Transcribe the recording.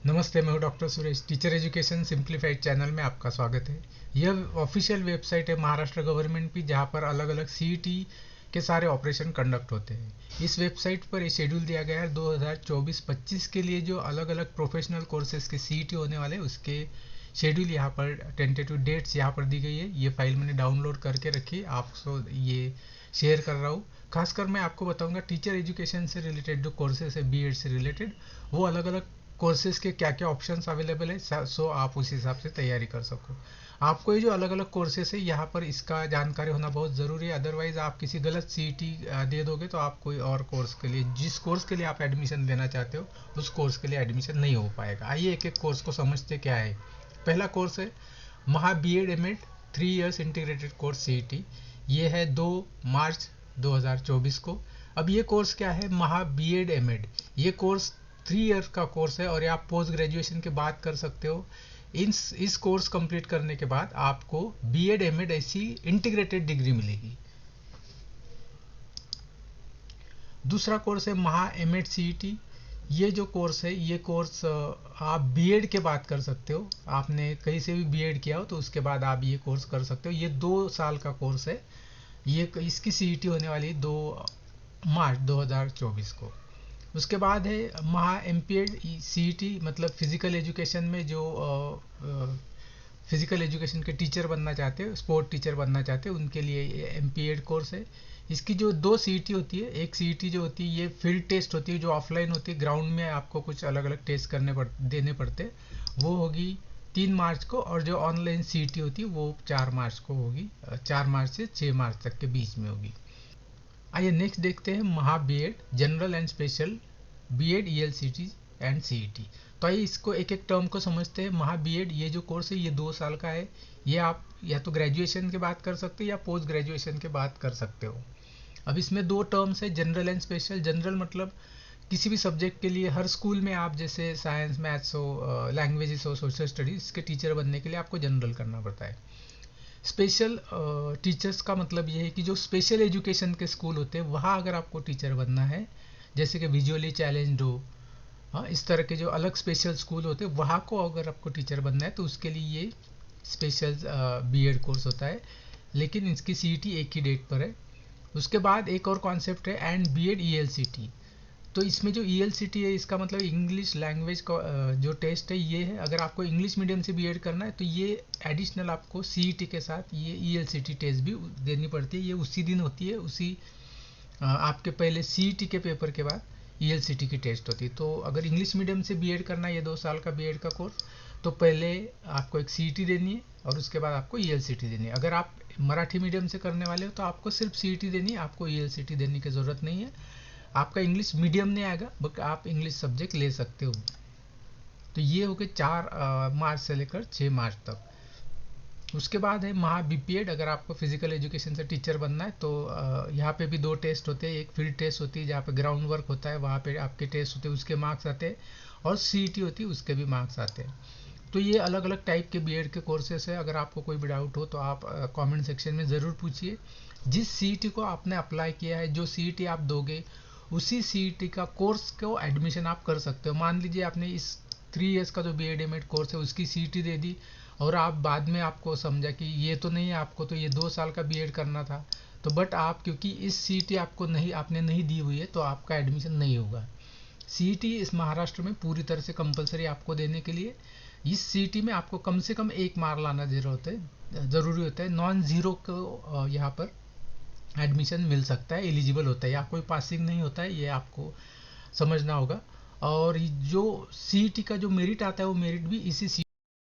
नमस्ते, मैं हूं doctor Suresh. Teacher education simplified channel में आपका स्वागत है। यह ऑफिशियल वेबसाइट है महाराष्ट्र गवर्नमेंट की, जहां पर अलग अलग सीईटी के सारे ऑपरेशन कंडक्ट होते हैं। इस वेबसाइट पर ये शेड्यूल दिया गया है 2024-25 के लिए जो अलग अलग प्रोफेशनल कोर्सेज के सीईटी होने वाले, उसके शेड्यूल यहाँ पर टेंटेटिव डेट्स यहाँ पर दी गई है। ये फाइल मैंने डाउनलोड करके रखी, आपको ये शेयर कर रहा हूँ। खासकर मैं आपको बताऊंगा टीचर एजुकेशन से रिलेटेड जो कोर्सेज है, बीएड से रिलेटेड, वो अलग अलग कोर्सेज के क्या क्या ऑप्शंस अवेलेबल है, सो आप उस हिसाब से तैयारी कर सको। आपको ये जो अलग अलग कोर्सेज है यहाँ पर इसका जानकारी होना बहुत ज़रूरी है, अदरवाइज आप किसी गलत सीईटी दे दोगे तो आप कोई और कोर्स के लिए, जिस कोर्स के लिए आप एडमिशन लेना चाहते हो, उस कोर्स के लिए एडमिशन नहीं हो पाएगा। आइए एक एक कोर्स को समझते क्या है। पहला कोर्स है Maha BEd MEd 3 years integrated course CET. ये है 2 मार्च 2024 को। अब ये कोर्स क्या है? Maha BEd MEd. ये कोर्स 3 ईयर का कोर्स है और ये आप पोस्ट ग्रेजुएशन के बाद कर सकते हो। इस कोर्स कंप्लीट करने के बाद आपको बीएड एमएड ऐसी इंटीग्रेटेड डिग्री मिलेगी। दूसरा कोर्स है महा एमएड सीईटी। ये जो कोर्स है, ये कोर्स आप बीएड के बाद कर सकते हो। आपने कहीं से भी बीएड किया हो तो उसके बाद आप ये कोर्स कर सकते हो। ये 2 साल का कोर्स है। ये इसकी सीईटी होने वाली है 2 मार्च 2024 को। उसके बाद है महा एमपीएड सीईटी, मतलब फिजिकल एजुकेशन में जो फिजिकल एजुकेशन के टीचर बनना चाहते हो, स्पोर्ट टीचर बनना चाहते हो, उनके लिए ये एमपीएड कोर्स है। इसकी जो 2 सीईटी होती है, एक सीईटी जो होती है ये फील्ड टेस्ट होती है, जो ऑफलाइन होती है, ग्राउंड में आपको कुछ अलग अलग टेस्ट देने पड़ते, वो होगी 3 मार्च को। और जो ऑनलाइन सीईटी होती है वो 4 मार्च को होगी, 4 मार्च से 6 मार्च तक के बीच में होगी। आइए नेक्स्ट देखते हैं Maha BEd general and special BEd ELCT and CET. तो आइए इसको एक एक टर्म को समझते हैं। महा बीएड ये जो कोर्स है ये 2 साल का है। ये आप या तो ग्रेजुएशन के बाद कर सकते हो या पोस्ट ग्रेजुएशन के बाद कर सकते हो। अब इसमें 2 टर्म्स है, जनरल एंड स्पेशल। जनरल मतलब किसी भी सब्जेक्ट के लिए हर स्कूल में आप जैसे साइंस, मैथ्स हो, लैंग्वेजेस हो, सोशल स्टडीज के टीचर बनने के लिए आपको जनरल करना पड़ता है। स्पेशल टीचर्स का मतलब ये है कि जो स्पेशल एजुकेशन के स्कूल होते हैं वहाँ अगर आपको टीचर बनना है, जैसे कि विजुअली चैलेंज्ड हो, हाँ, इस तरह के जो अलग स्पेशल स्कूल होते हैं वहाँ को अगर आपको टीचर बनना है तो उसके लिए ये स्पेशल बीएड कोर्स होता है। लेकिन इसकी सीईटी एक ही डेट पर है। उसके बाद एक और कॉन्सेप्ट है एंड बीएड ईएलसीटी। तो इसमें जो ईएलसीटी है इसका मतलब इंग्लिश लैंग्वेज का जो टेस्ट है ये है। अगर आपको इंग्लिश मीडियम से बीएड करना है तो ये एडिशनल आपको सीईटी के साथ ये ईएलसीटी टेस्ट भी देनी पड़ती है। ये उसी दिन होती है, उसी आपके पहले सीईटी के पेपर के बाद ईएलसीटी की टेस्ट होती है। तो अगर इंग्लिश मीडियम से बीएड करना है, ये 2 साल का बीएड का कोर्स, तो पहले आपको एक सीईटी देनी है और उसके बाद आपको ईएलसीटी देनी है। अगर आप मराठी मीडियम से करने वाले हो तो आपको सिर्फ सीईटी देनी है, आपको ईएलसीटी देने की ज़रूरत नहीं है। आपका इंग्लिश मीडियम नहीं आएगा बट आप इंग्लिश सब्जेक्ट ले सकते हो। तो ये हो गए 4 मार्च से लेकर 6 मार्च तक। उसके बाद है महा बीपीएड। अगर आपको फिजिकल एजुकेशन से टीचर बनना है तो यहाँ पे भी 2 टेस्ट होते हैं। एक फील्ड टेस्ट होती है जहाँ पे ग्राउंड वर्क होता है, वहाँ पे आपके टेस्ट होते हैं, उसके मार्क्स आते हैं। और सीईटी होती है, उसके भी मार्क्स आते हैं। तो ये अलग अलग टाइप के बीएड के कोर्सेस है। अगर आपको कोई भी डाउट हो तो आप कमेंट सेक्शन में ज़रूर पूछिए। जिस सीईटी को आपने अप्लाई किया है, जो सीईटी आप दोगे, उसी सीईटी का कोर्स को एडमिशन आप कर सकते हो। मान लीजिए आपने इस 3 इयर्स का जो बीएड एमएड कोर्स है उसकी सीईटी दे दी और आप बाद में आपको समझा कि ये तो नहीं है, आपको तो ये 2 साल का बीएड करना था, तो बट आप क्योंकि इस सीईटी आपने नहीं दी हुई है तो आपका एडमिशन नहीं होगा। सीईटी इस महाराष्ट्र में पूरी तरह से कंपलसरी आपको देने के लिए। इस सीईटी में आपको कम से कम 1 मार्क लाना ज़रूरी होता है। नॉन ज़ीरो को यहाँ पर एडमिशन मिल सकता है, एलिजिबल होता है, या कोई पासिंग नहीं होता है, ये आपको समझना होगा। और जो सीईटी का जो मेरिट आता है वो मेरिट भी इसी